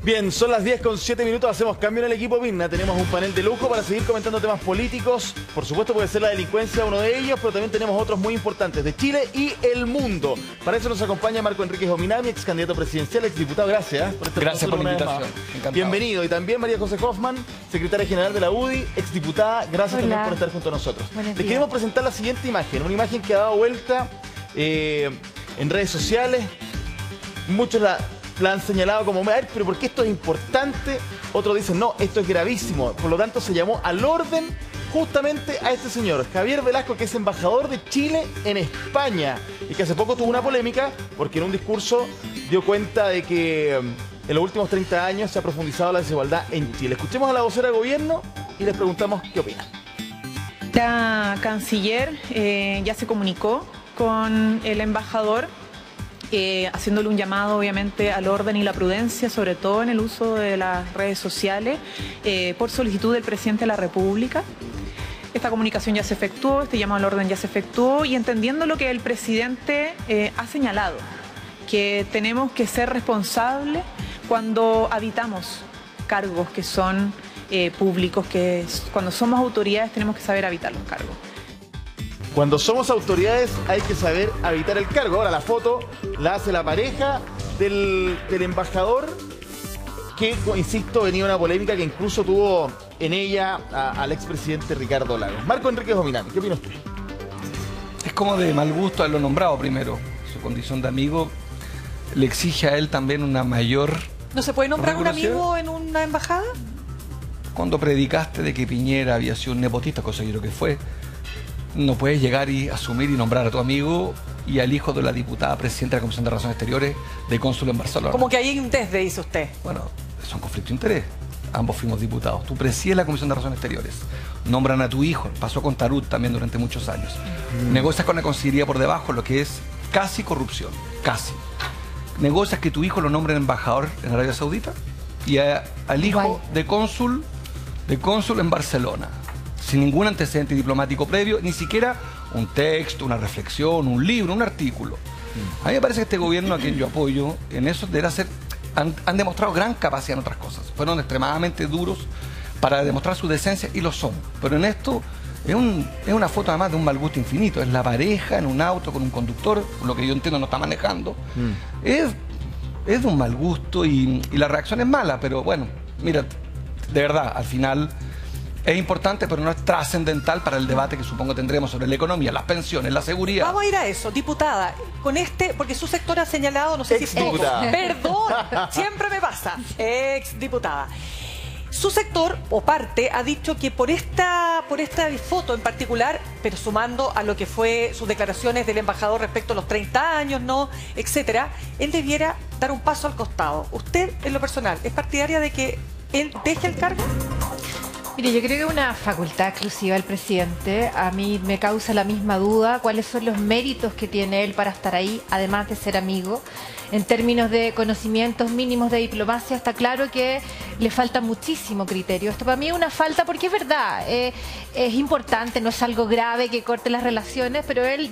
Bien, son las 10:07, hacemos cambio en el equipo Vigna. Tenemos un panel de lujo para seguir comentando temas políticos. Por supuesto puede ser la delincuencia uno de ellos, pero también tenemos otros muy importantes de Chile y el mundo. Para eso nos acompaña Marco Enríquez Ominami, ex candidato presidencial, ex diputado. Gracias por estar Gracias por la invitación. Bienvenido. Y también María José Hoffman, secretaria general de la UDI, ex diputada. Gracias también por estar junto a nosotros. Les queremos presentar la siguiente imagen, una imagen que ha dado vuelta en redes sociales. Muchos la han señalado como, pero ¿por qué esto es importante? Otros dicen, no, esto es gravísimo. Por lo tanto, se llamó al orden justamente a este señor, Javier Velasco, que es embajador de Chile en España y que hace poco tuvo una polémica porque en un discurso dio cuenta de que en los últimos 30 años se ha profundizado la desigualdad en Chile. Escuchemos a la vocera de gobierno y les preguntamos qué opina. La canciller ya se comunicó con el embajador, haciéndole un llamado obviamente al orden y la prudencia, sobre todo en el uso de las redes sociales, por solicitud del presidente de la República. Esta comunicación ya se efectuó, este llamado al orden ya se efectuó, y entendiendo lo que el presidente ha señalado, que tenemos que ser responsables cuando habitamos cargos que son públicos, cuando somos autoridades tenemos que saber habitar los cargos. Cuando somos autoridades hay que saber habitar el cargo. Ahora la foto la hace la pareja del embajador, que, insisto, venía una polémica que incluso tuvo en ella al expresidente Ricardo Lagos. Marco Enríquez Ominami, ¿qué opinas tú? Es como de mal gusto haberlo nombrado primero. Su condición de amigo le exige a él también una mayor... ¿No se puede nombrar un amigo en una embajada? Cuando predicaste de que Piñera había sido un nepotista, cosa que yo creo que fue, no puedes llegar y asumir y nombrar a tu amigo y al hijo de la diputada presidenta de la Comisión de Relaciones Exteriores de cónsul en Barcelona. Como que hay un desde, dice usted. Bueno, es un conflicto de interés. Ambos fuimos diputados. Tú presides la Comisión de Relaciones Exteriores. Nombran a tu hijo. Pasó con Tarut también durante muchos años. Negocias con la Consellería por debajo, lo que es casi corrupción. Casi. Negocias que tu hijo lo nombren embajador en Arabia Saudita y al hijo de cónsul en Barcelona, sin ningún antecedente diplomático previo, ni siquiera un texto, una reflexión, un libro, un artículo. A mí me parece que este gobierno, a quien yo apoyo, en eso deberá ser, han demostrado gran capacidad en otras cosas. Fueron extremadamente duros para demostrar su decencia y lo son. Pero en esto es una foto además de un mal gusto infinito. Es la pareja en un auto con un conductor, lo que yo entiendo no está manejando. Es de un mal gusto y la reacción es mala, pero bueno, mira, de verdad, al final... Es importante, pero no es trascendental para el debate que supongo tendremos sobre la economía, las pensiones, la seguridad. Vamos a ir a eso, diputada. Con porque su sector ha señalado, no sé si diputada. Perdón, siempre me pasa. Ex diputada. Su sector o parte ha dicho que por esta foto en particular, pero sumando a lo que fue sus declaraciones del embajador respecto a los 30 años, ¿no?, etcétera, él debiera dar un paso al costado. ¿Usted, en lo personal, es partidaria de que él deje el cargo? Mire, yo creo que es una facultad exclusiva del presidente. A mí me causa la misma duda cuáles son los méritos que tiene él para estar ahí, además de ser amigo. En términos de conocimientos mínimos de diplomacia, está claro que le falta muchísimo criterio. Esto para mí es una falta porque es verdad, es importante, no es algo grave que corte las relaciones, pero él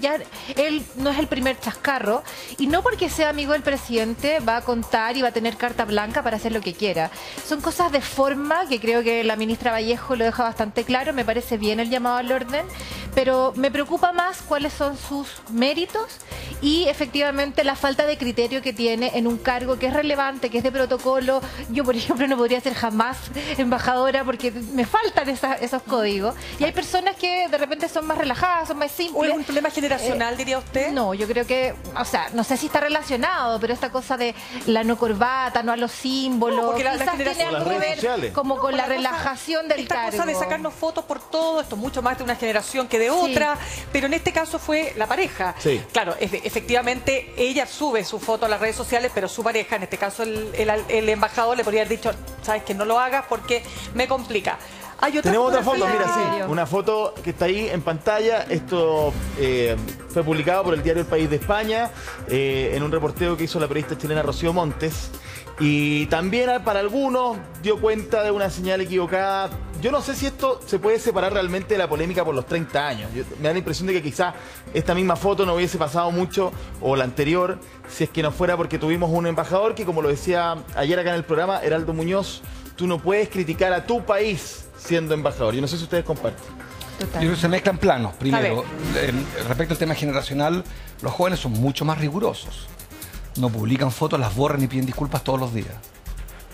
no es el primer chascarro, y no porque sea amigo del presidente va a contar y va a tener carta blanca para hacer lo que quiera. Son cosas de forma que creo que la ministra Vallejo lo deja bastante claro. Me parece bien el llamado al orden, pero me preocupa más cuáles son sus méritos y efectivamente la falta de criterio que tiene en un cargo que es relevante, que es de protocolo. Yo, por ejemplo, no podría ser jamás embajadora porque me faltan esos códigos. Y hay personas que de repente son más relajadas, son más simples. ¿O es un problema generacional, diría usted? No, yo creo que, o sea, no sé si está relacionado, pero esta cosa de la no corbata, no a los símbolos, no, porque quizás tiene algo que ver como con la relajación del cargo. Esta cosa de sacarnos fotos por todo, esto mucho más de una generación que de otra, pero en este caso fue la pareja. Sí. Claro, efectivamente ella sube su foto a las redes sociales, pero su pareja, en este caso el embajador, le podría haber dicho, sabes que no lo hagas porque me complica. Tenemos otra foto, mira, sí, una foto que está ahí en pantalla. Esto fue publicado por el diario El País de España en un reporteo que hizo la periodista chilena Rocío Montes. Y también para algunos dio cuenta de una señal equivocada yo no sé si esto se puede separar realmente de la polémica por los 30 años. Me da la impresión de que quizás esta misma foto no hubiese pasado mucho, o la anterior, si es que no fuera porque tuvimos un embajador que, como lo decía ayer acá en el programa, Heraldo Muñoz, tú no puedes criticar a tu país siendo embajador. Yo no sé si ustedes comparten. Yo creo que se mezclan planos. Primero, respecto al tema generacional, los jóvenes son mucho más rigurosos. No publican fotos, las borran y piden disculpas todos los días.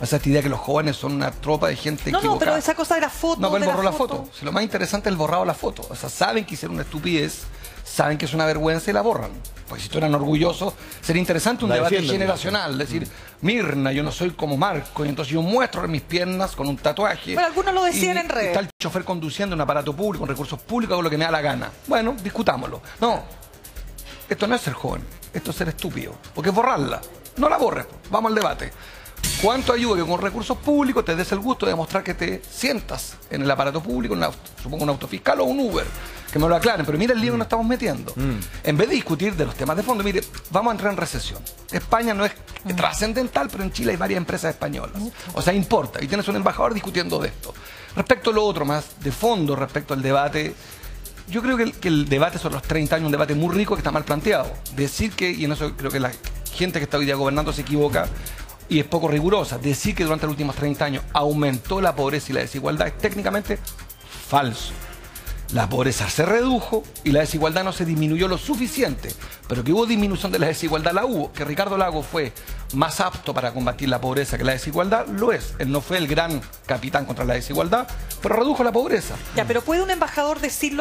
O sea, esta idea que los jóvenes son una tropa de gente equivocada. No, pero esa cosa de la foto. No, pero él borró la foto. Si lo más interesante es el borrado de la foto. O sea, saben que hicieron una estupidez, saben que es una vergüenza y la borran. Pues si estuvieran orgullosos, sería interesante un debate generacional. Decir, Mirna, yo no soy como Marco, y entonces yo muestro mis piernas con un tatuaje. Bueno, algunos lo decían en redes. Está el chofer conduciendo un aparato público, con recursos públicos, hago lo que me da la gana. Bueno, discutámoslo. No, esto no es ser joven, esto es ser estúpido. Porque es borrarla. No la borres, vamos al debate. ¿Cuánto ayuda que con recursos públicos te des el gusto de demostrar que te sientas en el aparato público, supongo un autofiscal o un Uber? Que me lo aclaren, pero mira el lío que nos estamos metiendo. En vez de discutir de los temas de fondo, mire, vamos a entrar en recesión. España no es trascendental, pero en Chile hay varias empresas españolas. O sea, importa. Y tienes un embajador discutiendo de esto. Respecto a lo otro, más de fondo, respecto al debate, yo creo que el debate sobre los 30 años es un debate muy rico que está mal planteado. Decir que, y en eso creo que la gente que está hoy día gobernando se equivoca, y es poco rigurosa. Decir que durante los últimos 30 años aumentó la pobreza y la desigualdad es técnicamente falso. La pobreza se redujo y la desigualdad no se disminuyó lo suficiente, pero que hubo disminución de la desigualdad, la hubo. Que Ricardo Lagos fue más apto para combatir la pobreza que la desigualdad, lo es. Él no fue el gran capitán contra la desigualdad, pero redujo la pobreza. Ya, pero ¿puede un embajador decir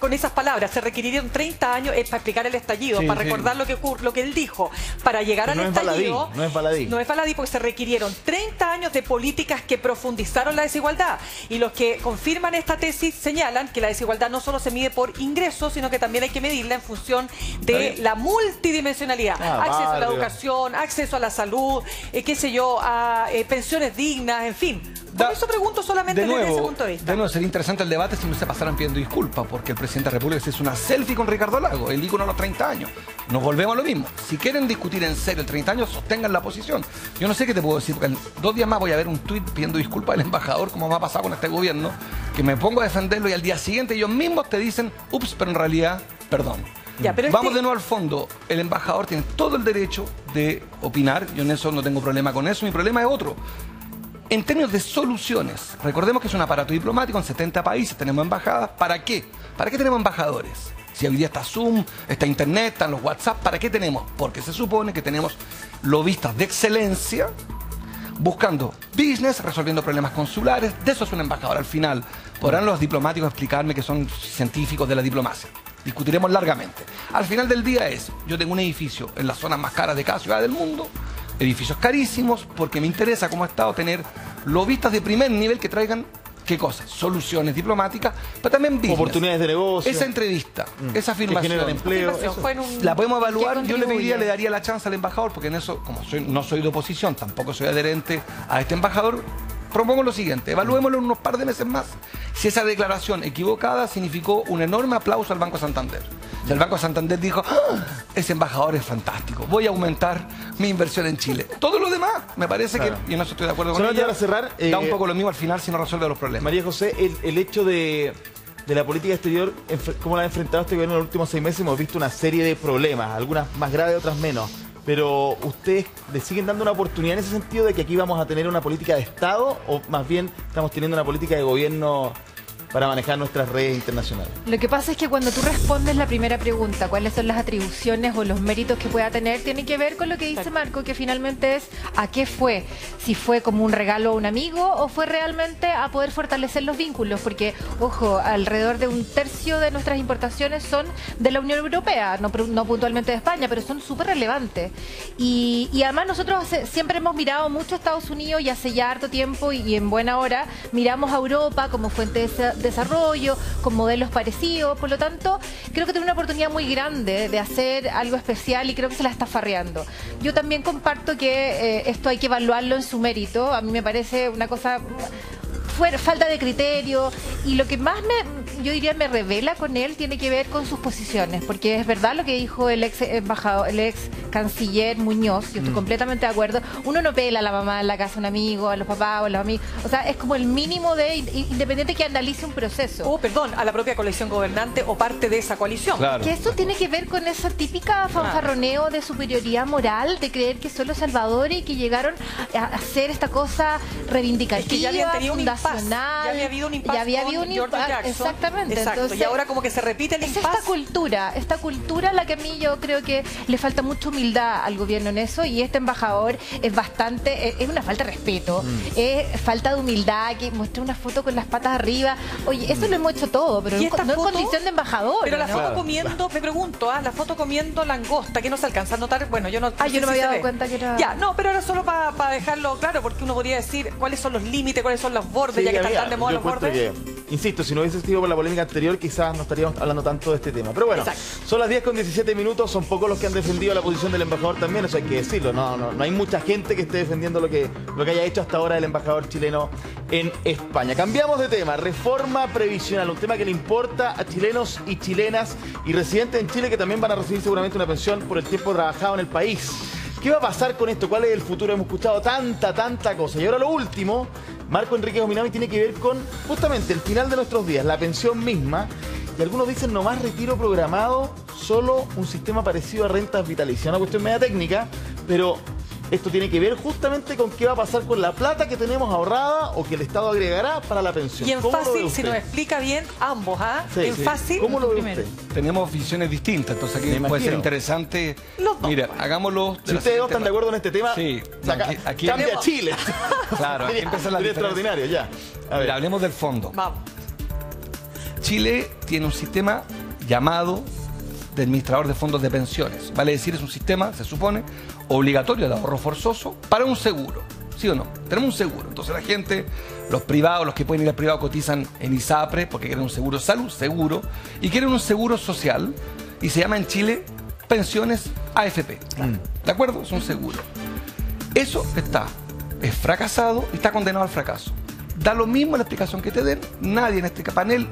con esas palabras? Se requerirían 30 años para explicar el estallido, para recordar lo que él dijo, para llegar al estallido. No es baladí. No es baladí porque se requirieron 30 años de políticas que profundizaron la desigualdad. Y los que confirman esta tesis señalan que la desigualdad no solo se mide por ingresos, sino que también hay que medirla en función de la multidimensionalidad. Acceso a la educación, acceso a la salud, qué sé yo, a pensiones dignas, en fin. Por eso pregunto solamente desde ese punto de vista. De nuevo, sería interesante el debate si no se pasaran pidiendo disculpas, porque el presidente de la República se hizo una selfie con Ricardo Lagos, el ícono a los 30 años. Nos volvemos a lo mismo. Si quieren discutir en serio el 30 años, sostengan la posición. Yo no sé qué te puedo decir, porque en 2 días más voy a ver un tuit pidiendo disculpas al embajador, como me ha pasado con este gobierno, que me pongo a defenderlo y al día siguiente ellos mismos te dicen, ups, pero en realidad, perdón. Ya, pero vamos de nuevo al fondo. El embajador tiene todo el derecho de opinar. Yo en eso no tengo problema con eso. Mi problema es otro. En términos de soluciones, recordemos que es un aparato diplomático en 70 países, tenemos embajadas. ¿Para qué? ¿Para qué tenemos embajadores? Si hoy día está Zoom, está Internet, están los WhatsApp, ¿para qué tenemos? Porque se supone que tenemos lobistas de excelencia buscando business, resolviendo problemas consulares. De eso es un embajador al final. Podrán los diplomáticos explicarme que son científicos de la diplomacia. Discutiremos largamente. Al final del día yo tengo un edificio en las zonas más caras de cada ciudad del mundo, edificios carísimos, porque me interesa como Estado tener lobistas de primer nivel que traigan, ¿qué cosas? Soluciones diplomáticas, pero también business. Oportunidades de negocio. Esa entrevista, esa afirmación. Que empleo. La podemos evaluar. Yo le daría la chance al embajador, porque en eso, como no soy de oposición, tampoco soy adherente a este embajador, propongo lo siguiente, evaluémoslo en unos par de meses más. Si esa declaración equivocada significó un enorme aplauso al Banco Santander. Si el Banco Santander dijo, ese embajador es fantástico, voy a aumentar mi inversión en Chile. Todo lo demás, me parece que, y en eso estoy de acuerdo con ella, para cerrar, da un poco lo mismo al final si no resuelve los problemas. María José, el hecho de la política exterior, cómo la ha enfrentado este gobierno en los últimos 6 meses, hemos visto una serie de problemas, algunas más graves, otras menos. Pero ¿ustedes le siguen dando una oportunidad en ese sentido de que aquí vamos a tener una política de Estado o más bien estamos teniendo una política de gobierno para manejar nuestras redes internacionales? Lo que pasa es que cuando tú respondes la primera pregunta, cuáles son las atribuciones o los méritos que pueda tener, tiene que ver con lo que dice Marco, que finalmente es a qué fue. Si fue como un regalo a un amigo o fue realmente a poder fortalecer los vínculos, porque, ojo, alrededor de 1/3 de nuestras importaciones son de la Unión Europea, no puntualmente de España, pero son súper relevantes. Y además nosotros siempre hemos mirado mucho a Estados Unidos y hace ya harto tiempo y en buena hora miramos a Europa como fuente de desarrollo, con modelos parecidos. Por lo tanto, creo que tiene una oportunidad muy grande de hacer algo especial y creo que se la está farreando. Yo también comparto que esto hay que evaluarlo en su mérito. A mí me parece una cosa falta de criterio. Y lo que más yo diría me revela con él tiene que ver con sus posiciones, porque es verdad lo que dijo el ex embajador, el ex canciller Muñoz, yo estoy completamente de acuerdo. Uno no pela a la mamá en la casa de un amigo, a los papás o a los amigos, o sea, es como el mínimo de independiente que analice un proceso. Perdón, a la propia coalición gobernante o parte de esa coalición. Claro. Que eso tiene que ver con esa típica fanfarroneo de superioridad moral, de creer que son los salvadores y que llegaron a hacer esta cosa reivindicativa, es que ya habían tenido fundacional. Ya había habido un impasse. Ya había habido un impasse. Exactamente. Exacto. Entonces, y ahora como que se repite el es impasse. esta cultura la que a mí yo creo que le falta mucha humildad al gobierno en eso, y este embajador es una falta de respeto, es falta de humildad, que muestra una foto con las patas arriba. Oye, eso lo hemos hecho todo, pero no en condición de embajador. Pero la ¿no? foto comiendo, me pregunto, la foto comiendo langosta, que no se alcanza a notar. Bueno, yo no yo no me había dado cuenta que era... Ya, no, pero era solo para dejarlo claro, porque uno podría decir cuáles son los límites, cuáles son los bordes, ya que están tan de moda los bordes. Insisto, si no hubiese sido por la polémica anterior, quizás no estaríamos hablando tanto de este tema. Pero bueno, son las 10:17, son pocos los que han defendido la posición del embajador también, eso hay que decirlo. No hay mucha gente que esté defendiendo lo que haya hecho hasta ahora el embajador chileno en España. Cambiamos de tema, reforma previsional, un tema que le importa a chilenos y chilenas y residentes en Chile que también van a recibir seguramente una pensión por el tiempo trabajado en el país. ¿Qué va a pasar con esto? ¿Cuál es el futuro? Hemos escuchado tanta cosa. Y ahora lo último, Marco Enríquez Ominami, tiene que ver con justamente el final de nuestros días, la pensión misma. Y algunos dicen no más retiro programado, solo un sistema parecido a rentas vitalicias. Una cuestión media técnica, pero esto tiene que ver justamente con qué va a pasar con la plata que tenemos ahorrada o que el Estado agregará para la pensión. Y en fácil, si nos explica bien ambos, Sí, fácil. ¿Cómo lo ve usted? Tenemos visiones distintas, entonces aquí puede ser interesante. Mira, hagámoslo. Si ustedes dos están de acuerdo en este tema, sí, aquí cambia Chile. Claro, aquí empieza la diferencia. Extraordinario, ya. A ver. Mira, hablemos del fondo. Vamos. Chile tiene un sistema llamado de administrador de fondos de pensiones. Vale decir, es un sistema, se supone, obligatorio de ahorro forzoso para un seguro. ¿Sí o no? Tenemos un seguro. Entonces la gente, los privados, los que pueden ir al privado cotizan en ISAPRE porque quieren un seguro de salud, seguro, y quieren un seguro social, y se llama en Chile pensiones AFP. ¿De acuerdo? Es un seguro. Eso es fracasado y está condenado al fracaso. Da lo mismo la explicación que te den, nadie en este panel,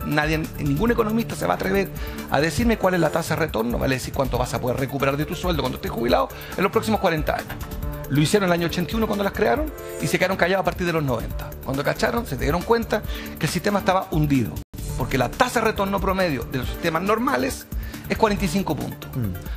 ningún economista se va a atrever a decirme cuál es la tasa de retorno, vale decir cuánto vas a poder recuperar de tu sueldo cuando estés jubilado en los próximos 40 años. Lo hicieron en el año 81 cuando las crearon y se quedaron callados a partir de los 90. Cuando cacharon, se dieron cuenta que el sistema estaba hundido, porque la tasa de retorno promedio de los sistemas normales es 45 puntos.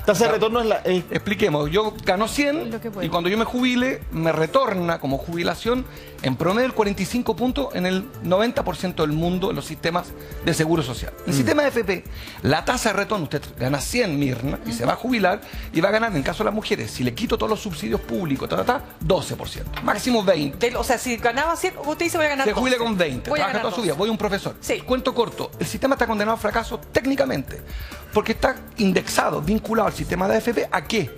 Tasa de retorno es la... Expliquemos, yo gano 100 y cuando yo me jubile, me retorna como jubilación en promedio el 45 puntos en el 90% del mundo en los sistemas de seguro social. En el sistema de FP, la tasa de retorno, usted gana 100 Mirna y se va a jubilar y va a ganar, en el caso de las mujeres, si le quito todos los subsidios públicos, 12%, máximo 20%. O sea, si ganaba 100, usted dice voy a ganar 12. Se jubila con 20, trabaja toda su vida, voy a un profesor. Sí. Cuento corto, el sistema está condenado al fracaso técnicamente, porque está indexado, vinculado al sistema de AFP, ¿a qué?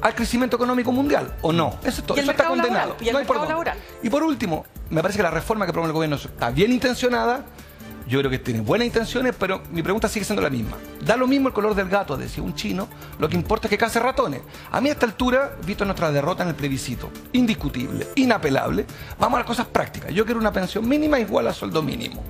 ¿Al crecimiento económico mundial o no? Eso está condenado. ¿Y el mercado laboral? Y por último, me parece que la reforma que propone el gobierno está bien intencionada, yo creo que tiene buenas intenciones, pero mi pregunta sigue siendo la misma. Da lo mismo el color del gato, decía un chino, lo que importa es que case ratones. A mí a esta altura, visto nuestra derrota en el plebiscito, indiscutible, inapelable, vamos a las cosas prácticas. Yo quiero una pensión mínima igual a sueldo mínimo.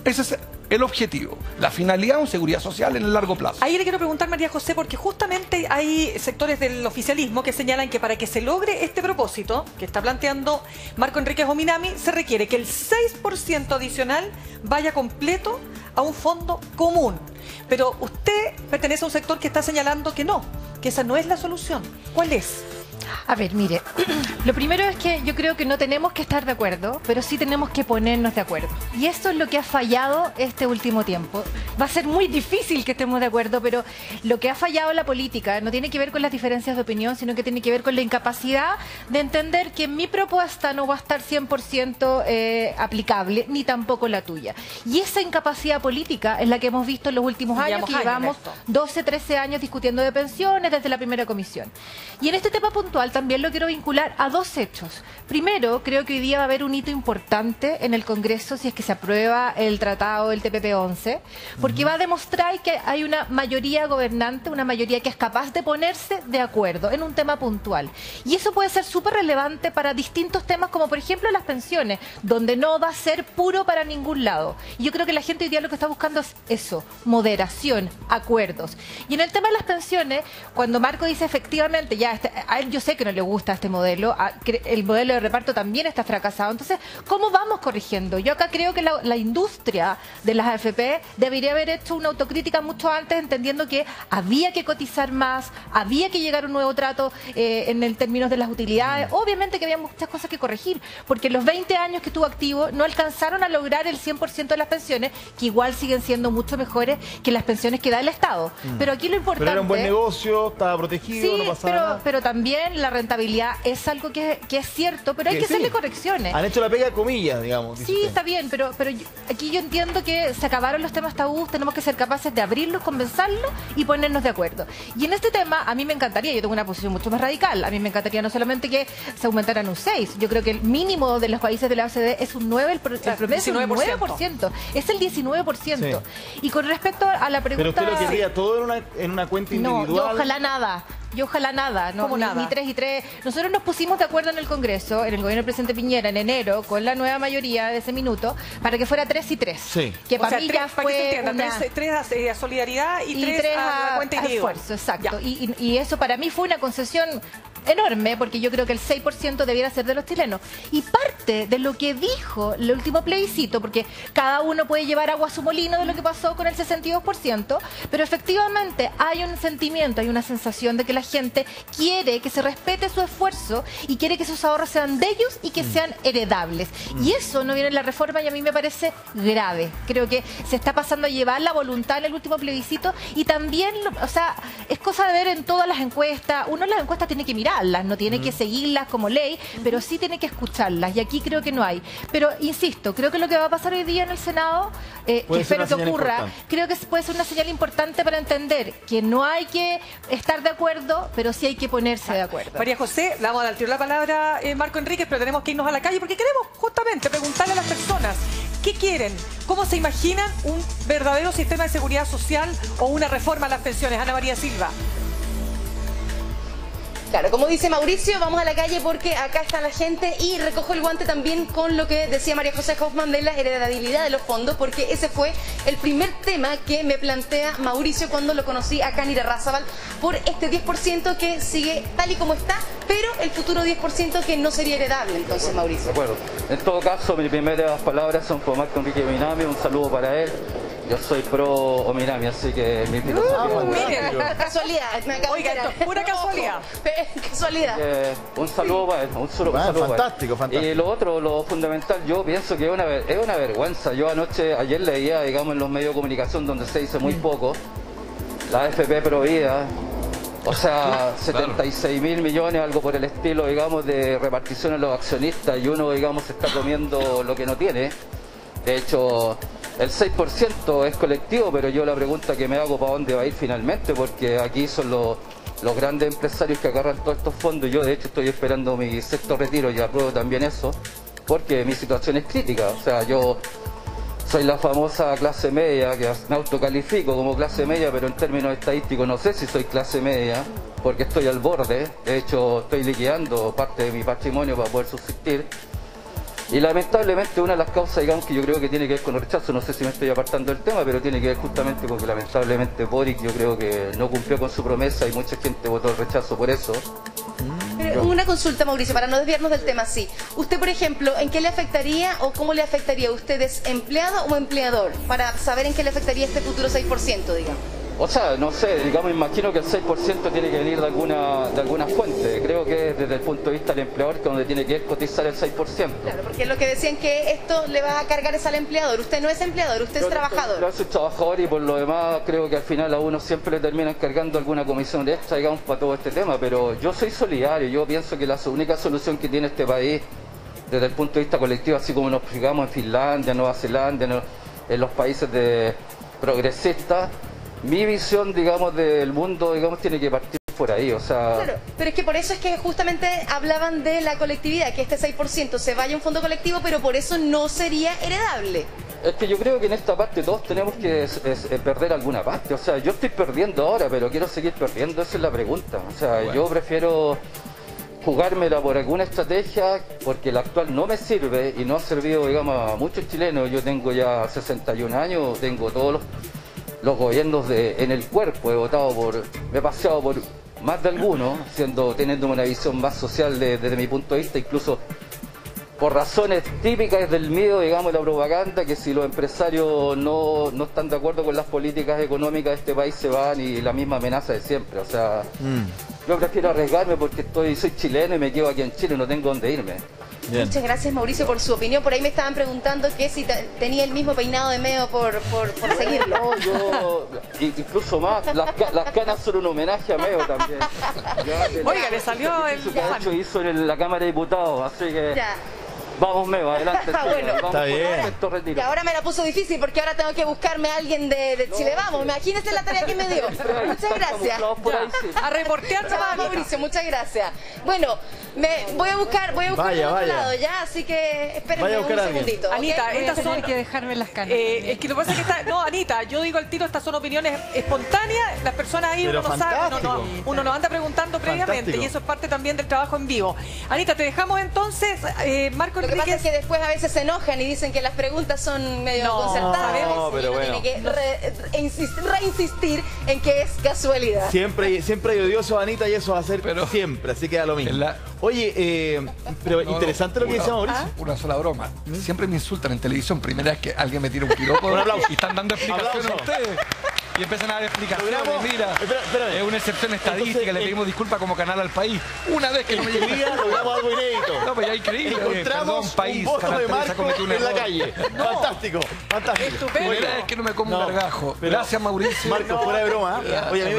Ese es el objetivo, la finalidad, una seguridad social en el largo plazo. Ahí le quiero preguntar, María José, porque justamente hay sectores del oficialismo que señalan que para que se logre este propósito que está planteando Marco Enríquez Ominami, se requiere que el 6% adicional vaya completo a un fondo común. Pero usted pertenece a un sector que está señalando que no, que esa no es la solución. ¿Cuál es? A ver, mire, lo primero es que yo creo que no tenemos que estar de acuerdo, pero sí tenemos que ponernos de acuerdo. Y eso es lo que ha fallado este último tiempo. Va a ser muy difícil que estemos de acuerdo, pero lo que ha fallado en la política no tiene que ver con las diferencias de opinión, sino que tiene que ver con la incapacidad de entender que mi propuesta no va a estar 100% aplicable, ni tampoco la tuya. Y esa incapacidad política es la que hemos visto en los últimos años, que llevamos 12, 13 años discutiendo de pensiones desde la primera comisión. Y en este tema puntual, puntual también lo quiero vincular a dos hechos. Primero, creo que hoy día va a haber un hito importante en el Congreso si es que se aprueba el tratado del TPP-11, porque va a demostrar que hay una mayoría gobernante, una mayoría que es capaz de ponerse de acuerdo en un tema puntual. Y eso puede ser súper relevante para distintos temas, como por ejemplo las pensiones, donde no va a ser puro para ningún lado. Y yo creo que la gente hoy día lo que está buscando es eso, moderación, acuerdos. Y en el tema de las pensiones, cuando Marco dice efectivamente, ya a él yo sé que no le gusta este modelo, el modelo de reparto también está fracasado. Entonces, ¿cómo vamos corrigiendo? Yo acá creo que la industria de las AFP debería haber hecho una autocrítica mucho antes, entendiendo que había que cotizar más, había que llegar a un nuevo trato en el términos de las utilidades. Obviamente que había muchas cosas que corregir, porque los 20 años que estuvo activo no alcanzaron a lograr el 100% de las pensiones, que igual siguen siendo mucho mejores que las pensiones que da el Estado. Pero aquí lo importante... Pero era un buen negocio, estaba protegido, sí, no pasaba nada. Pero también la rentabilidad es algo que es cierto, pero hay que hacerle correcciones. Han hecho la pega, comillas, digamos. Sí, está bien, pero aquí yo entiendo que se acabaron los temas tabús, tenemos que ser capaces de abrirlos, conversarlos y ponernos de acuerdo. Y en este tema, a mí me encantaría, yo tengo una posición mucho más radical, a mí me encantaría no solamente que se aumentaran un 6, yo creo que el mínimo de los países de la OCDE es un 9, el promedio es un 9%, es el 19%. Sí. Y con respecto a la pregunta... ¿Pero usted lo quería todo en una cuenta individual? No, yo ojalá nada. No, ¿Cómo nada? Ni 3 y 3. Nosotros nos pusimos de acuerdo en el Congreso, en el gobierno del presidente Piñera, en enero, con la nueva mayoría de ese minuto, para que fuera 3 y 3. Sí. Que para mí ya fue tres a solidaridad y 3 a la cuenta individual. Esfuerzo, exacto. Y eso para mí fue una concesión enorme, porque yo creo que el 6% debiera ser de los chilenos. Y parte de lo que dijo el último plebiscito, porque cada uno puede llevar agua a su molino de lo que pasó con el 62%, pero efectivamente hay un sentimiento, hay una sensación de que la gente quiere que se respete su esfuerzo y quiere que esos ahorros sean de ellos y que sean heredables. Y eso no viene en la reforma y a mí me parece grave. Creo que se está pasando a llevar la voluntad en el último plebiscito y también, o sea, es cosa de ver en todas las encuestas. Uno en las encuestas tiene que mirar, no tiene que seguirlas como ley, pero sí tiene que escucharlas, y aquí creo que no hay. Pero insisto, creo que lo que va a pasar hoy día en el Senado, que espero que ocurra, creo que puede ser una señal importante para entender que no hay que estar de acuerdo, pero sí hay que ponerse de acuerdo. María José, le vamos a dar la palabra Marco Enríquez, pero tenemos que irnos a la calle porque queremos justamente preguntarle a las personas qué quieren, cómo se imaginan un verdadero sistema de seguridad social o una reforma a las pensiones. Ana María Silva. Claro, como dice Mauricio, vamos a la calle porque acá está la gente, y recojo el guante también con lo que decía María José Hoffman de la heredabilidad de los fondos, porque ese fue el primer tema que me plantea Mauricio cuando lo conocí acá en Irarrázaval, por este 10% que sigue tal y como está, pero el futuro 10% que no sería heredable. Entonces, Mauricio. De acuerdo. En todo caso, mis primeras palabras son por Marco Enrique Ominami, un saludo para él. Yo soy pro Ominami, así que mi filosofía... Casualidad, me acabo de enterar. Esto es pura casualidad. Casualidad. Un saludo para él, un saludo fantástico, para él. Y lo otro, lo fundamental, yo pienso que es una vergüenza. Yo ayer leía, digamos, en los medios de comunicación donde se dice muy poco, la AFP Provida, o sea, 76.000 millones, algo por el estilo, digamos, de repartición a los accionistas, y uno, digamos, se está comiendo lo que no tiene. De hecho, el 6% es colectivo, pero yo la pregunta que me hago, ¿para dónde va a ir finalmente? Porque aquí son los grandes empresarios que agarran todos estos fondos. Yo, de hecho, estoy esperando mi sexto retiro y apruebo también eso, porque mi situación es crítica. O sea, yo soy la famosa clase media, que me autocalifico como clase media, pero en términos estadísticos no sé si soy clase media, porque estoy al borde. De hecho, estoy liquidando parte de mi patrimonio para poder subsistir. Y lamentablemente una de las causas, digamos, que yo creo que tiene que ver con el rechazo, no sé si me estoy apartando del tema, pero tiene que ver justamente con que lamentablemente Boric, yo creo que no cumplió con su promesa y mucha gente votó el rechazo por eso. Pero una consulta, Mauricio, para no desviarnos del tema, sí. Usted, por ejemplo, ¿en qué le afectaría o cómo le afectaría? ¿Usted es empleado o empleador? Para saber en qué le afectaría este futuro 6%, digamos. O sea, no sé, digamos, imagino que el 6% tiene que venir de alguna fuente. Creo que es desde el punto de vista del empleador que donde tiene que cotizar el 6%. Claro, porque lo que decían que esto le va a cargar es al empleador. Usted no es empleador, usted es trabajador. Yo soy trabajador y por lo demás creo que al final a uno siempre le terminan cargando alguna comisión extra, digamos, para todo este tema. Pero yo soy solidario, yo pienso que la única solución que tiene este país desde el punto de vista colectivo, así como nos fijamos en Finlandia, Nueva Zelanda, en los países progresistas, mi visión, digamos, del mundo, digamos, tiene que partir por ahí, o sea... Claro, pero es que por eso es que justamente hablaban de la colectividad, que este 6% se vaya a un fondo colectivo, pero por eso no sería heredable. Es que yo creo que en esta parte todos tenemos que perder alguna parte. O sea, yo estoy perdiendo ahora, pero quiero seguir perdiendo, esa es la pregunta. O sea, bueno, yo prefiero jugármela por alguna estrategia, porque la actual no me sirve y no ha servido, digamos, a muchos chilenos. Yo tengo ya 61 años, tengo todos los gobiernos en el cuerpo, me he paseado por más de algunos, teniendo una visión más social desde mi punto de vista, incluso por razones típicas del miedo, digamos, de la propaganda, que si los empresarios no están de acuerdo con las políticas económicas de este país se van, y la misma amenaza de siempre. O sea, yo prefiero arriesgarme porque soy chileno y me quedo aquí en Chile, no tengo dónde irme. Bien. Muchas gracias, Mauricio, por su opinión. Por ahí me estaban preguntando que si tenía el mismo peinado de Meo por seguirlo. No, yo, incluso más, las canas son un homenaje a Meo también. Oiga, le salió el... que de hecho hizo en la Cámara de Diputados, así que... Ya. Vamos, Meo, adelante. Bueno, vamos, está bien. Y ahora me la puso difícil porque ahora tengo que buscarme a alguien de Chile Vamos. Imagínense la tarea que me dio. Muchas gracias. A reportear, Mauricio, muchas gracias. Bueno, voy a buscar vaya, otro lado ya, así que espérenme un segundito. Anita, ¿okay? estas son... que dejarme las canas. Es que lo que pasa es que no, Anita, yo digo al tiro, estas son opiniones espontáneas, las personas ahí pero uno no sabe, uno nos anda preguntando previamente, fantástico. y eso es parte también del trabajo en vivo. Anita, te dejamos entonces, Marco Lo que pasa es que después a veces se enojan y dicen que las preguntas son medio concertadas. No, pero bueno. Tiene que reinsistir en que es casualidad. Siempre hay odioso, Anita, y eso va a ser siempre, así que da lo mismo. Oye, pero interesante lo que decía Mauricio. Una sola broma. Siempre me insultan en televisión, primera vez que alguien me tira un piropo y están dando explicaciones a ustedes. Y empiezan a dar explicaciones. Mira, es una excepción estadística. Entonces, le pedimos disculpas como canal al país. Una vez que no me llega, logramos algo inédito. No, pues ya increíble. Encontramos país, un voto de Marco en la calle. Fantástico, fantástico. Estupendo. Primera vez que no me como un gargajo. Gracias, Mauricio. Marco, fuera de broma. Oye, a mí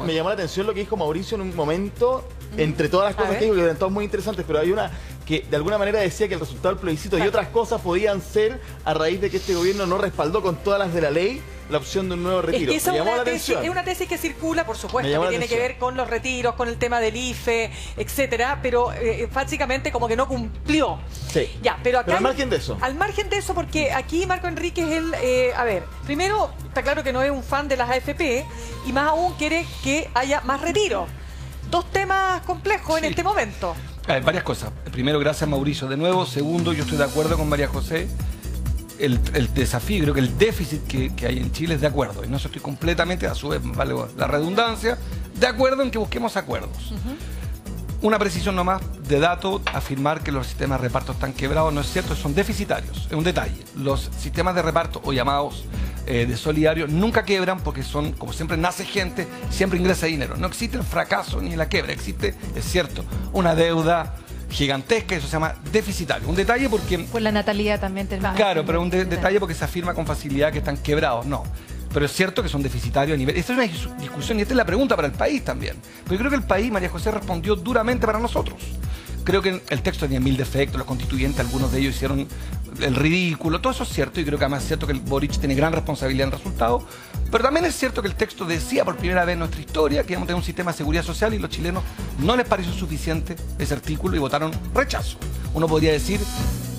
me llamó la atención lo que dijo Mauricio en un momento, entre todas las cosas que dijo, que eran todas muy interesantes, pero hay una que de alguna manera decía que el resultado del plebiscito y otras cosas podían ser a raíz de que este gobierno no respaldó con todas las de la ley la opción de un nuevo retiro. Es que es una tesis que circula, por supuesto, que tiene que ver con los retiros, con el tema del IFE, etcétera, pero básicamente como que no cumplió. Sí. Ya, pero acá al margen de eso. Al margen de eso, porque aquí Marco Enríquez, a ver, primero, está claro que no es un fan de las AFP y más aún quiere que haya más retiro. Dos temas complejos en este momento. Varias cosas. Primero, gracias, Mauricio, de nuevo. Segundo, yo estoy de acuerdo con María José. El desafío, creo que el déficit que hay en Chile es de acuerdo. Y no estoy completamente, a su vez, vale la redundancia, de acuerdo en que busquemos acuerdos. Una precisión nomás de dato, afirmar que los sistemas de reparto están quebrados no es cierto, son deficitarios. Es un detalle. Los sistemas de reparto o llamados de solidario nunca quiebran porque son, como siempre nace gente, siempre ingresa dinero. No existe el fracaso ni la quiebra, existe, es cierto, una deuda gigantesca, eso se llama deficitario. Un detalle porque... Por la natalidad también termina. Claro, pero un detalle porque se afirma con facilidad que están quebrados, no. Pero es cierto que son deficitarios a nivel... Esta es una discusión y esta es la pregunta para el país también. Pero yo creo que el país, María José, respondió duramente para nosotros. Creo que el texto tenía 1000 defectos, los constituyentes, algunos de ellos hicieron el ridículo, todo eso es cierto, y creo que además es cierto que el Boric tiene gran responsabilidad en el resultado, pero también es cierto que el texto decía por primera vez en nuestra historia que íbamos a tener un sistema de seguridad social y los chilenos no les pareció suficiente ese artículo y votaron rechazo. Uno podría decir,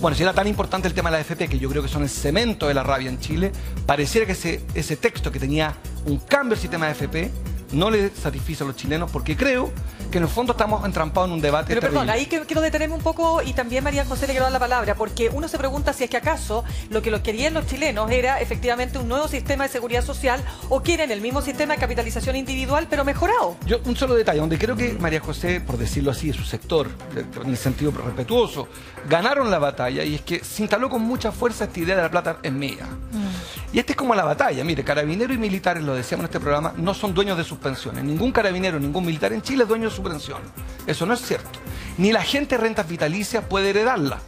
bueno, si era tan importante el tema de la AFP, que yo creo que son el cemento de la rabia en Chile, pareciera que ese texto que tenía un cambio al sistema de AFP no le satisfizo a los chilenos, porque creo que en el fondo estamos entrampados en un debate. Pero perdón, ahí quiero detenerme un poco, y también María José le quiero dar la palabra, porque uno se pregunta si es que acaso lo que querían los chilenos era efectivamente un nuevo sistema de seguridad social, o quieren el mismo sistema de capitalización individual pero mejorado. Yo, un solo detalle, donde creo que María José, por decirlo así, de su sector, en el sentido respetuoso, ganaron la batalla, y es que se instaló con mucha fuerza esta idea de la plata es mía. Y esta es como la batalla. Mire, carabineros y militares, lo decíamos en este programa, no son dueños de sus pensiones. Ningún carabinero, ningún militar en Chile es dueño de su pensión. Eso no es cierto. Ni la gente de rentas vitalicias puede heredarla,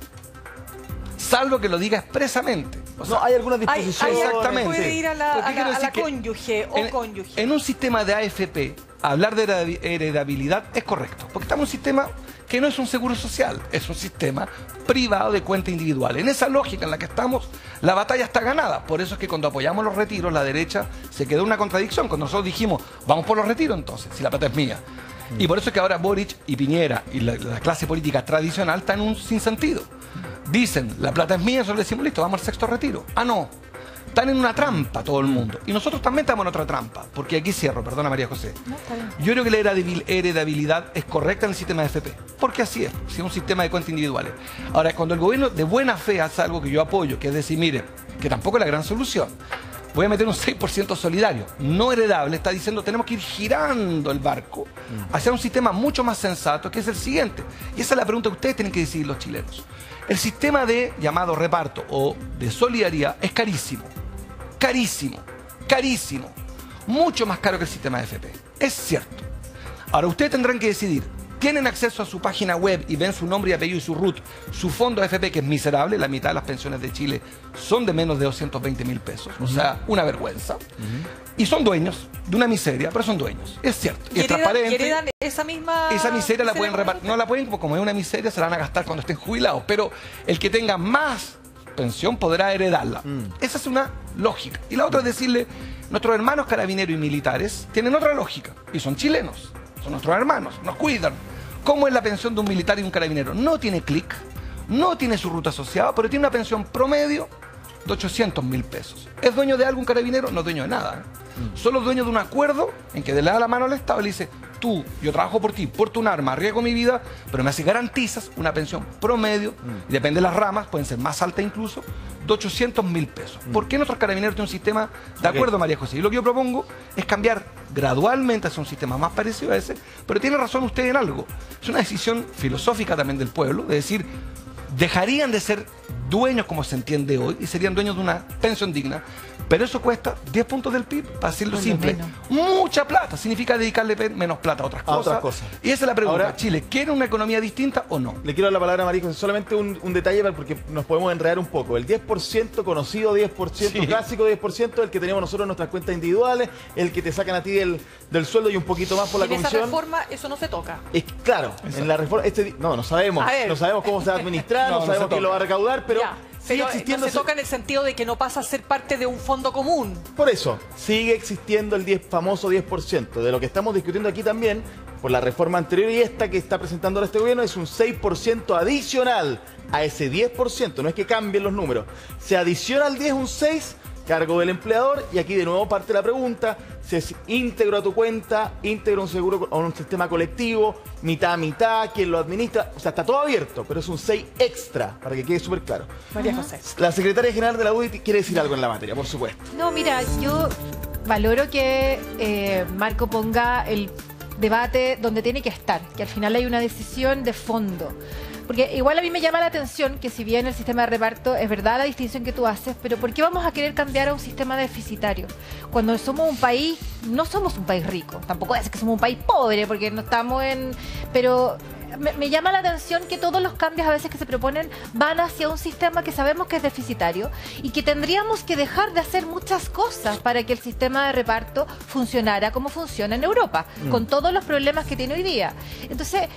salvo que lo diga expresamente. O sea, no, hay algunas disposiciones. Exactamente. Puede ir a la cónyuge o cónyuge. En un sistema de AFP, hablar de heredabilidad es correcto, porque estamos en un sistema que no es un seguro social, es un sistema privado de cuenta individual. En esa lógica en la que estamos, la batalla está ganada. Por eso es que cuando apoyamos los retiros, la derecha se quedó en una contradicción. Cuando nosotros dijimos, vamos por los retiros entonces, si la plata es mía. Y por eso es que ahora Boric y Piñera y la clase política tradicional están en un sinsentido. Dicen, la plata es mía, nosotros le decimos, listo, vamos al sexto retiro. Ah, no. Están en una trampa todo el mundo. Y nosotros también estamos en otra trampa. Porque aquí cierro, perdona María José. No, está bien. Yo creo que la heredabilidad es correcta en el sistema de FP. Porque así es un sistema de cuentas individuales. Ahora, cuando el gobierno de buena fe hace algo que yo apoyo, que es decir, mire, que tampoco es la gran solución. Voy a meter un 6% solidario, no heredable. Está diciendo, tenemos que ir girando el barco hacia un sistema mucho más sensato, que es el siguiente. Y esa es la pregunta que ustedes tienen que decidir los chilenos. El sistema de llamado reparto o de solidaridad es carísimo. Carísimo, carísimo. Mucho más caro que el sistema de FP. Es cierto. Ahora, ustedes tendrán que decidir. Tienen acceso a su página web y ven su nombre y apellido y su RUT, su fondo AFP, que es miserable. La mitad de las pensiones de Chile son de menos de 220.000 pesos. O sea, una vergüenza. Y son dueños de una miseria, pero son dueños. Es cierto. Y es transparente. ¿Heredan esa misma...? Esa miseria la pueden repartir. No la pueden, como es una miseria, se la van a gastar cuando estén jubilados. Pero el que tenga más pensión podrá heredarla. Esa es una lógica. Y la otra es decirle, nuestros hermanos carabineros y militares tienen otra lógica. Y son chilenos. Son nuestros hermanos, nos cuidan. ¿Cómo es la pensión de un militar y un carabinero? No tiene clic, no tiene su ruta asociada, pero tiene una pensión promedio de 800.000 pesos. ¿Es dueño de algo un carabinero? No es dueño de nada. Solo es dueño de un acuerdo en que le da la mano al Estado y le dice, tú, yo trabajo por ti, porto un arma, arriesgo mi vida, pero me garantizas una pensión promedio, y depende de las ramas, pueden ser más altas incluso, de 800.000 pesos. ¿Por qué nuestros carabineros tienen un sistema de acuerdo, María José? Y lo que yo propongo es cambiar gradualmente hacia un sistema más parecido a ese, pero tiene razón usted en algo. Es una decisión filosófica también del pueblo, de decir, dejarían de ser dueños como se entiende hoy y serían dueños de una pensión digna, pero eso cuesta 10 puntos del PIB, para decirlo simple. Menos. Mucha plata, significa dedicarle menos plata a otras cosas. Y esa es la pregunta. Ahora, ¿Chile quiere una economía distinta o no? Le quiero dar la palabra a María José, solamente un detalle porque nos podemos enredar un poco. El 10% conocido, 10% clásico, 10% el que tenemos nosotros en nuestras cuentas individuales, el que te sacan a ti del sueldo y un poquito más por la comisión. En esa reforma eso no se toca. Claro, en la reforma, no sabemos. No sabemos cómo se va a administrar, no sabemos quién lo va a recaudar, pero... Sigue existiendo, no se toca en el sentido de que no pasa a ser parte de un fondo común. Por eso, sigue existiendo el famoso 10%. De lo que estamos discutiendo aquí también, por la reforma anterior y esta que está presentando ahora este gobierno, es un 6% adicional a ese 10%. No es que cambien los números. Se adiciona al 10 un 6%, cargo del empleador, y aquí de nuevo parte la pregunta, si es íntegro a tu cuenta, íntegro a un seguro o un sistema colectivo, mitad a mitad, quién lo administra, o sea, está todo abierto, pero es un 6 extra, para que quede súper claro. María José. La secretaria general de la UDI quiere decir algo en la materia, por supuesto. No, mira, yo valoro que Marco ponga el debate donde tiene que estar, que al final hay una decisión de fondo. Porque igual a mí me llama la atención que si bien el sistema de reparto es verdad la distinción que tú haces, pero ¿por qué vamos a querer cambiar a un sistema deficitario? Cuando somos un país, no somos un país rico, tampoco es que somos un país pobre, porque no estamos en... Pero me llama la atención que todos los cambios a veces que se proponen van hacia un sistema que sabemos que es deficitario y que tendríamos que dejar de hacer muchas cosas para que el sistema de reparto funcionara como funciona en Europa, con todos los problemas que tiene hoy día. Entonces,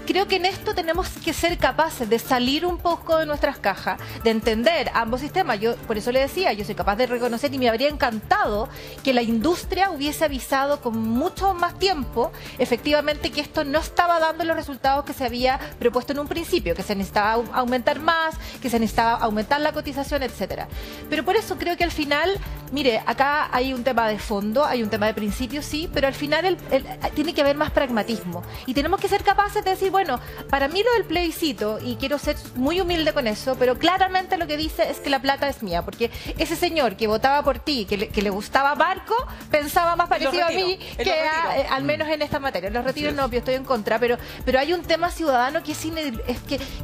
creo que en esto tenemos que ser capaces de salir un poco de nuestras cajas, de entender ambos sistemas. Yo por eso le decía, yo soy capaz de reconocer y me habría encantado que la industria hubiese avisado con mucho más tiempo, efectivamente, que esto no estaba dando los resultados que se había propuesto en un principio, que se necesitaba aumentar más, que se necesitaba aumentar la cotización, etcétera. Pero por eso creo que al final, mire, acá hay un tema de fondo, hay un tema de principio, sí, pero al final tiene que haber más pragmatismo. Y tenemos que ser capaces de decir, bueno, para mí lo del plebiscito, y quiero ser muy humilde con eso, pero claramente lo que dice es que la plata es mía, porque ese señor que votaba por ti, que le gustaba Marco, pensaba más parecido a mí que al menos en esta materia. Los retiros no, yo estoy en contra, pero hay un tema ciudadano que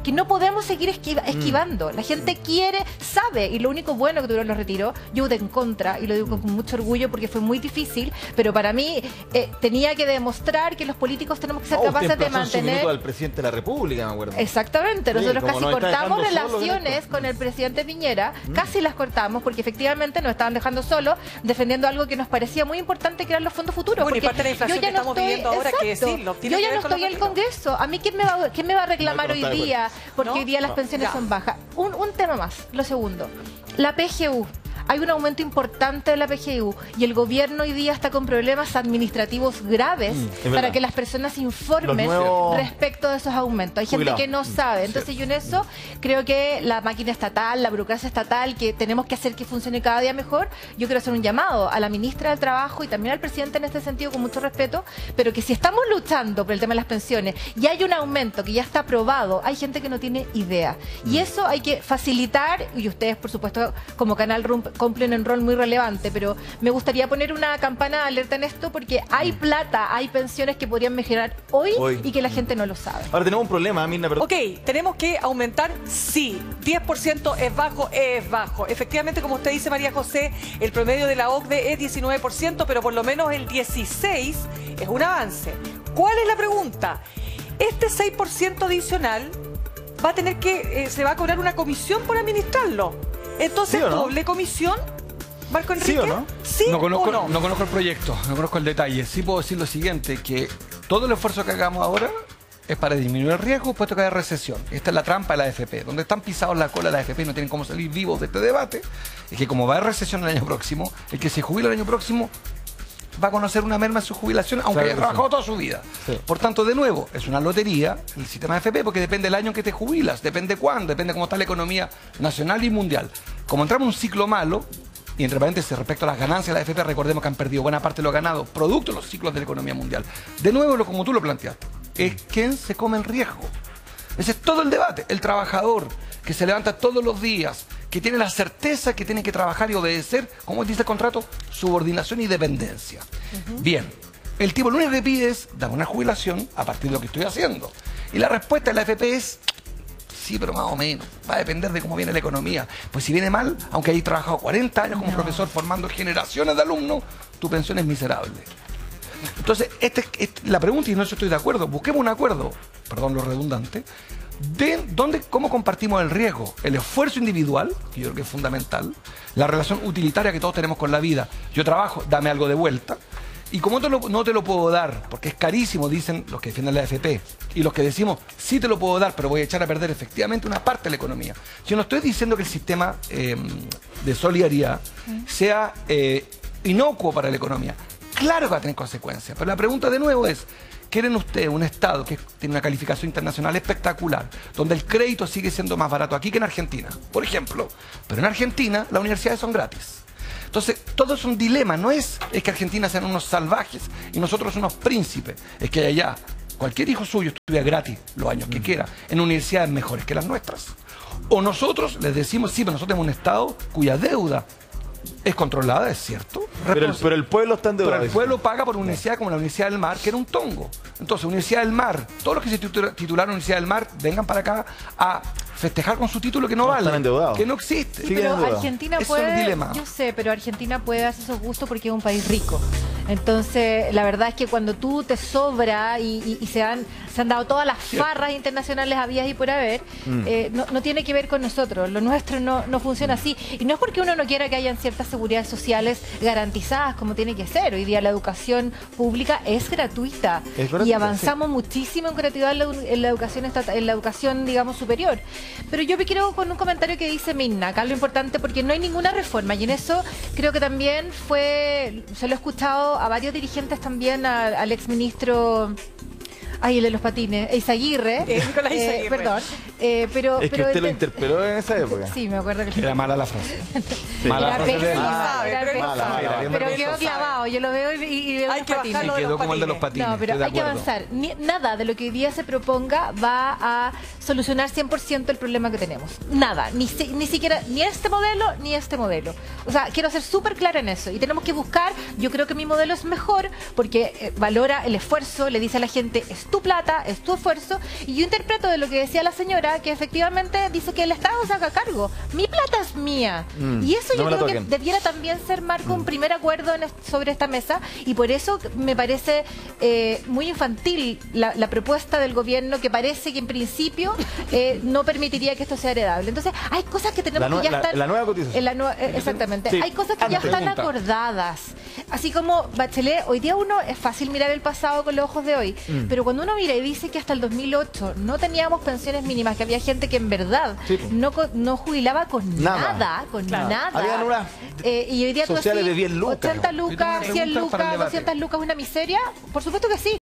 que no podemos seguir esquivando. La gente quiere, sabe, y lo único bueno que tuvieron los retiros, yo voté en contra, contra, y lo digo con mucho orgullo porque fue muy difícil, pero para mí tenía que demostrar que los políticos tenemos que ser capaces de mantener... al presidente de la República, me acuerdo. Exactamente, nosotros casi cortamos relaciones con el presidente Piñera, casi las cortamos porque efectivamente nos estaban dejando solos defendiendo algo que nos parecía muy importante, que eran los fondos futuros. Bueno, y parte de la inflación que estamos viviendo ahora, que decirlo. Yo ya no estoy en el Congreso. ¿A mí quién me va a reclamar hoy día? Porque hoy día las pensiones son bajas. Un tema más, lo segundo. La PGU. Hay un aumento importante de la PGU y el gobierno hoy día está con problemas administrativos graves para que las personas informen respecto de esos aumentos. Hay gente que no sabe. Entonces yo en eso creo que la máquina estatal, la burocracia estatal, que tenemos que hacer que funcione cada día mejor, yo quiero hacer un llamado a la ministra del Trabajo y también al presidente en este sentido con mucho respeto, pero que si estamos luchando por el tema de las pensiones y hay un aumento que ya está aprobado, hay gente que no tiene idea. Y eso hay que facilitar, y ustedes por supuesto como Canal RUM cumplen un rol muy relevante, pero me gustaría poner una campana de alerta en esto porque hay plata, hay pensiones que podrían mejorar hoy y que la gente no lo sabe. Ahora tenemos un problema, Mirna, perdón. Ok, tenemos que aumentar, sí. 10% es bajo, es bajo. Efectivamente, como usted dice, María José, el promedio de la OCDE es 19%, pero por lo menos el 16% es un avance. ¿Cuál es la pregunta? Este 6% adicional va a tener que, se va a cobrar una comisión por administrarlo. Entonces, ¿doble comisión? Marco Enrique. ¿Sí o no? ¿Sí no conozco, o no? No conozco el proyecto, no conozco el detalle. Sí puedo decir lo siguiente, que todo el esfuerzo que hagamos ahora es para disminuir el riesgo puesto que haya recesión. Esta es la trampa de la AFP. Donde están pisados la cola de la AFP y no tienen cómo salir vivos de este debate, es que como va a haber recesión el año próximo, el que se jubila el año próximo va a conocer una merma en su jubilación, aunque haya trabajado toda su vida. Por tanto, de nuevo, es una lotería el sistema de AFP porque depende del año en que te jubilas, depende cuándo, depende cómo está la economía nacional y mundial. Como entramos en un ciclo malo, y entre paréntesis, respecto a las ganancias de la AFP, recordemos que han perdido buena parte de lo ganado, producto de los ciclos de la economía mundial. De nuevo, como tú lo planteaste, es quién se come el riesgo. Ese es todo el debate. El trabajador que se levanta todos los días, que tiene la certeza que tiene que trabajar y obedecer, como dice el contrato, subordinación y dependencia. Bien, el tipo lo único que pide es dar una jubilación a partir de lo que estoy haciendo. Y la respuesta de la AFP es, sí, pero más o menos. Va a depender de cómo viene la economía. Pues si viene mal, aunque hayas trabajado 40 años como profesor formando generaciones de alumnos, tu pensión es miserable. Entonces, la pregunta, y no estoy de acuerdo, busquemos un acuerdo, perdón lo redundante, de cómo compartimos el riesgo, el esfuerzo individual, que yo creo que es fundamental, la relación utilitaria que todos tenemos con la vida. Yo trabajo, dame algo de vuelta. Y como no te lo puedo dar, porque es carísimo, dicen los que defienden la AFP, y los que decimos, sí te lo puedo dar, pero voy a echar a perder efectivamente una parte de la economía. Yo no estoy diciendo que el sistema de solidaridad sea inocuo para la economía. Claro que va a tener consecuencias, pero la pregunta de nuevo es, ¿quieren ustedes un Estado que tiene una calificación internacional espectacular, donde el crédito sigue siendo más barato aquí que en Argentina, por ejemplo? Pero en Argentina las universidades son gratis. Entonces, todo es un dilema. No es que Argentina sean unos salvajes y nosotros unos príncipes. Es que allá cualquier hijo suyo estudia gratis los años que quiera en universidades mejores que las nuestras. O nosotros les decimos, sí, pero nosotros tenemos un Estado cuya deuda es controlada, es cierto. Pero el pueblo está endeudado. Pero el pueblo paga por una universidad como la Universidad del Mar, que era un tongo. Entonces, Universidad del Mar, todos los que se titularon Universidad del Mar, vengan para acá a festejar con su título que no vale, que no existe. Sí, pero Argentina puede, yo sé, pero Argentina puede hacer esos gustos porque es un país rico. Entonces, la verdad es que cuando tú te sobra y se han dado todas las farras internacionales habidas y por haber, no tiene que ver con nosotros. Lo nuestro no funciona así. Y no es porque uno no quiera que hayan ciertas seguridades sociales garantizadas como tiene que ser. Hoy día la educación pública es gratuita. Y avanzamos muchísimo en gratuidad en la educación, digamos, superior. Pero yo me quiero con un comentario que dice Mirna, acá lo importante, porque no hay ninguna reforma, y en eso creo que también se lo he escuchado a varios dirigentes también, al exministro... Ay, el de los patines, Eizaguirre. Nicolás Eizaguirre. Perdón. Es que usted lo interpeló en esa época. Sí, me acuerdo que... Era mala la frase. Sí. Mala Era frase. pésima. Pero quedó clavado. Yo lo veo y veo los patines. Y quedó como el de los patines. No, pero hay que avanzar. Nada de lo que hoy día se proponga va a solucionar 100% el problema que tenemos. Nada. Ni siquiera, ni este modelo, ni este modelo. O sea, quiero ser súper clara en eso. Y tenemos que buscar, yo creo que mi modelo es mejor porque valora el esfuerzo, le dice a la gente, es tu plata, es tu esfuerzo, y yo interpreto de lo que decía la señora ministra que efectivamente dice que el Estado se haga cargo. Mi plata es mía. Y eso yo creo que debiera también ser, Marco, un primer acuerdo sobre esta mesa, y por eso me parece muy infantil la propuesta del gobierno, que parece que en principio no permitiría que esto sea heredable. Entonces, hay cosas que tenemos que ya estar... La nueva cotización. Exactamente. Sí. Hay cosas que ya están acordadas. Así como Bachelet, hoy día uno es fácil mirar el pasado con los ojos de hoy, pero cuando uno mira y dice que hasta el 2008 no teníamos pensiones mínimas, que había gente que en verdad no jubilaba con nada. Habían unas y hoy día sociales de 10 lucas. 80 lucas, 100 lucas, 200 lucas, una miseria. Por supuesto que sí.